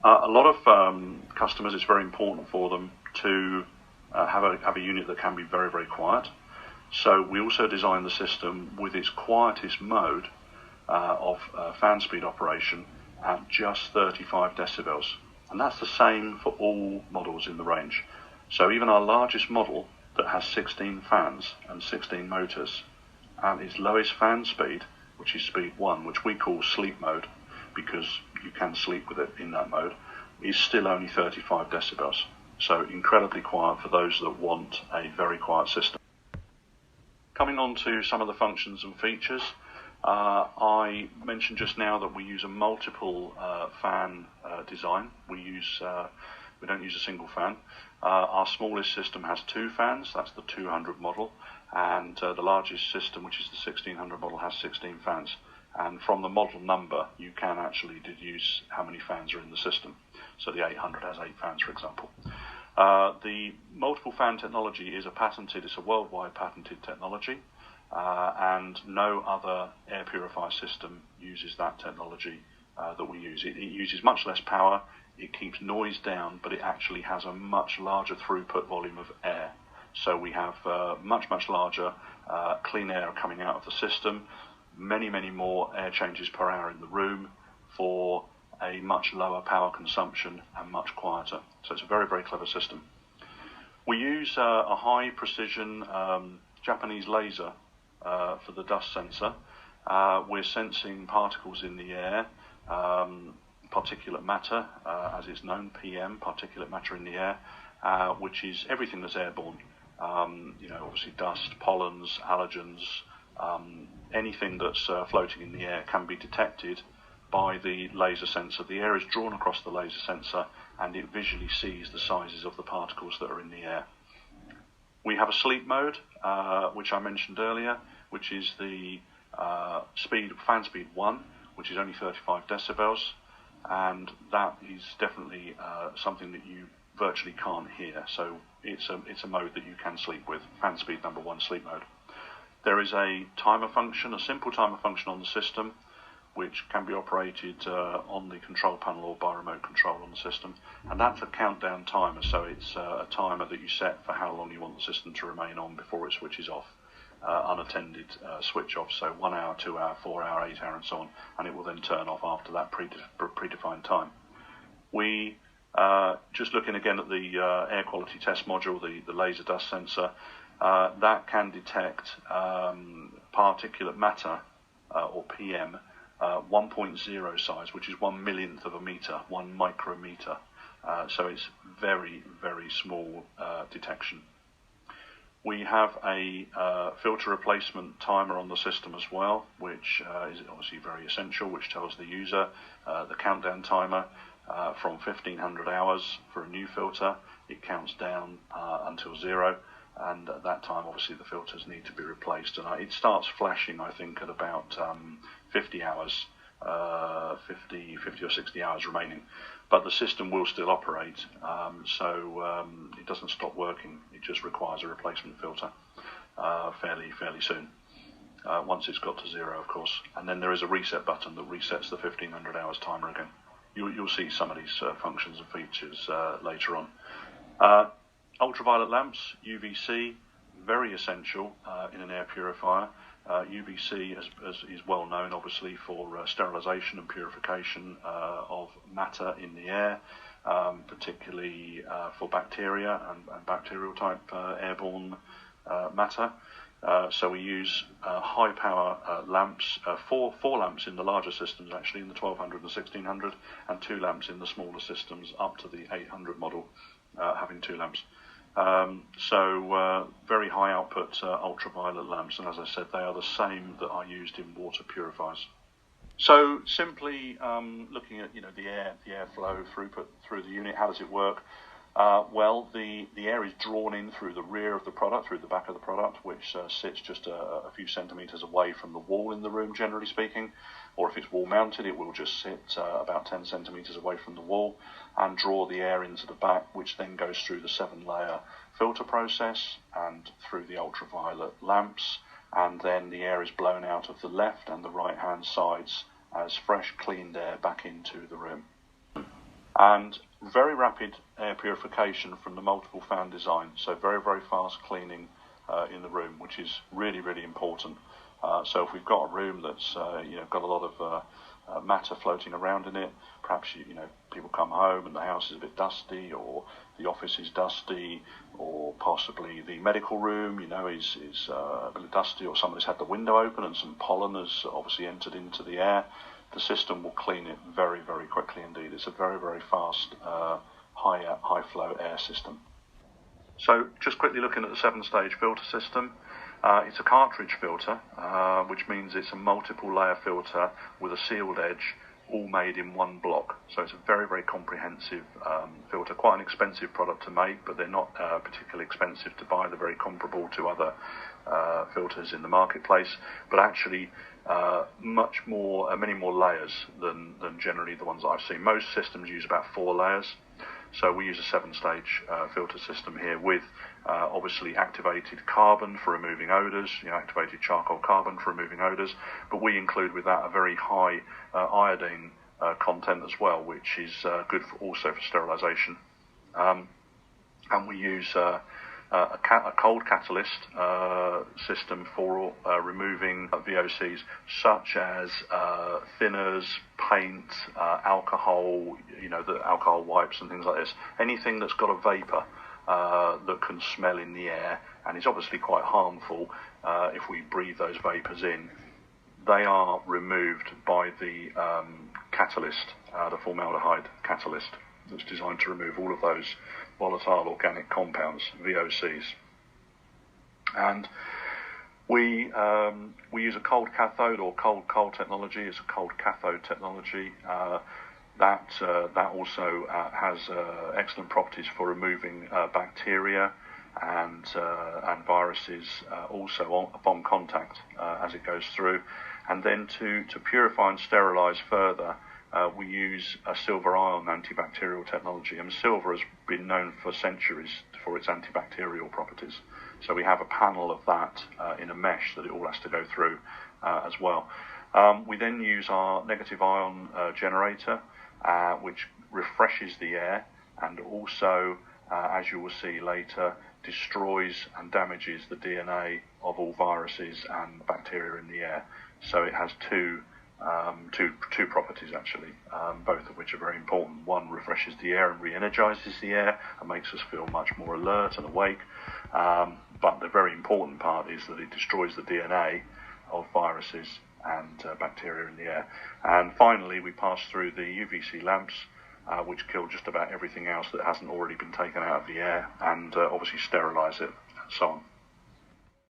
A lot of customers, it's very important for them to have a unit that can be very, very quiet. So we also design the system with its quietest mode of fan speed operation at just 35 decibels. And that's the same for all models in the range. So even our largest model that has 16 fans and 16 motors, at its lowest fan speed, which is speed 1, which we call sleep mode, because you can sleep with it in that mode, is still only 35 decibels. So incredibly quiet for those that want a very quiet system. Coming on to some of the functions and features, I mentioned just now that we use a multiple fan design. We don't use a single fan. Our smallest system has 2 fans, that's the 200 model, and the largest system, which is the 1600 model, has 16 fans. And from the model number, you can actually deduce how many fans are in the system. So the 800 has 8 fans, for example. The multiple fan technology is it's a worldwide patented technology, and no other air purifier system uses that technology that we use. It uses much less power, it keeps noise down, but it actually has a much larger throughput volume of air. So we have much, much larger clean air coming out of the system, many, many more air changes per hour in the room for a much lower power consumption and much quieter. So it's a very, very clever system. We use a high precision Japanese laser for the dust sensor. We're sensing particles in the air, particulate matter, as it's known, PM, particulate matter in the air, which is everything that's airborne. Obviously dust, pollens, allergens, anything that's floating in the air can be detected by the laser sensor. The air is drawn across the laser sensor and it visually sees the sizes of the particles that are in the air. We have a sleep mode, which I mentioned earlier, which is the fan speed 1, which is only 35 decibels, and that is definitely something that you virtually can't hear. So it's a mode that you can sleep with, fan speed number 1, sleep mode. There is a timer function, a simple timer function on the system, which can be operated on the control panel or by remote control on the system. And that's a countdown timer, so it's a timer that you set for how long you want the system to remain on before it switches off. Unattended switch off, so 1 hour, 2 hour, 4 hour, 8 hour and so on, and it will then turn off after that predefined time. We, just looking again at the air quality test module, the laser dust sensor, that can detect particulate matter, or PM, 1.0 size, which is 1 millionth of a meter, 1 micrometer. So it's very, very small detection. We have a filter replacement timer on the system as well, which is obviously very essential, which tells the user the countdown timer from 1500 hours for a new filter. It counts down until 0. And at that time, obviously, the filters need to be replaced. And it starts flashing, I think, at about 50 hours, 50 or 60 hours remaining. But the system will still operate, so it doesn't stop working. It just requires a replacement filter fairly soon, once it's got to 0, of course. And then there is a reset button that resets the 1500 hours timer again. You'll see some of these functions and features later on. Ultraviolet lamps, UVC, very essential in an air purifier. UVC is well known, obviously, for sterilisation and purification of matter in the air, particularly for bacteria and bacterial type airborne matter. So we use high power lamps, four lamps in the larger systems, actually, in the 1200 and the 1600, and 2 lamps in the smaller systems up to the 800 model, having 2 lamps. Very high output ultraviolet lamps, and as I said, they are the same that are used in water purifiers. So simply looking at the airflow throughput through the unit, how does it work? The air is drawn in through the rear of the product, through the back of the product, which sits just a few centimetres away from the wall in the room, generally speaking. Or if it's wall mounted, it will just sit about 10 centimetres away from the wall and draw the air into the back, which then goes through the 7-layer filter process and through the ultraviolet lamps, and then the air is blown out of the left and the right hand sides as fresh, cleaned air back into the room. And very rapid air purification from the multiple fan design, so very, very fast cleaning in the room, which is really, really important. So if we've got a room that's got a lot of matter floating around in it, perhaps people come home and the house is a bit dusty, or the office is dusty, or possibly the medical room is a bit dusty, or somebody's had the window open and some pollen has obviously entered into the air. The system will clean it very, very quickly indeed. It's a very, very fast high flow air system. So just quickly looking at the 7-stage filter system, it's a cartridge filter, which means it's a multiple layer filter with a sealed edge, all made in one block. So it's a very, very comprehensive filter, quite an expensive product to make, but they're not particularly expensive to buy. They're very comparable to other filters in the marketplace, but actually many more layers than generally the ones I've seen. Most systems use about 4 layers. So we use a 7-stage filter system here with obviously activated carbon for removing odours, activated charcoal carbon for removing odours, but we include with that a very high iodine content as well, which is good also for sterilisation. And we use a cold catalyst system for removing VOCs, such as thinners, paint, alcohol, the alcohol wipes and things like this. Anything that's got a vapour that can smell in the air and is obviously quite harmful if we breathe those vapours in, they are removed by the catalyst, the formaldehyde catalyst, that's designed to remove all of those volatile organic compounds, VOCs. And we use a cold cathode or cold technology. It's a cold cathode technology that also has excellent properties for removing bacteria and viruses also upon contact as it goes through. And then to purify and sterilise further, we use a silver ion antibacterial technology, and silver has been known for centuries for its antibacterial properties. So we have a panel of that in a mesh that it all has to go through as well. We then use our negative ion generator, which refreshes the air and also, as you will see later, destroys and damages the DNA of all viruses and bacteria in the air. So it has two properties actually, both of which are very important. One refreshes the air and re-energizes the air and makes us feel much more alert and awake. But the very important part is that it destroys the DNA of viruses and bacteria in the air. And finally, we pass through the UVC lamps, which kill just about everything else that hasn't already been taken out of the air, and obviously sterilize it and so on.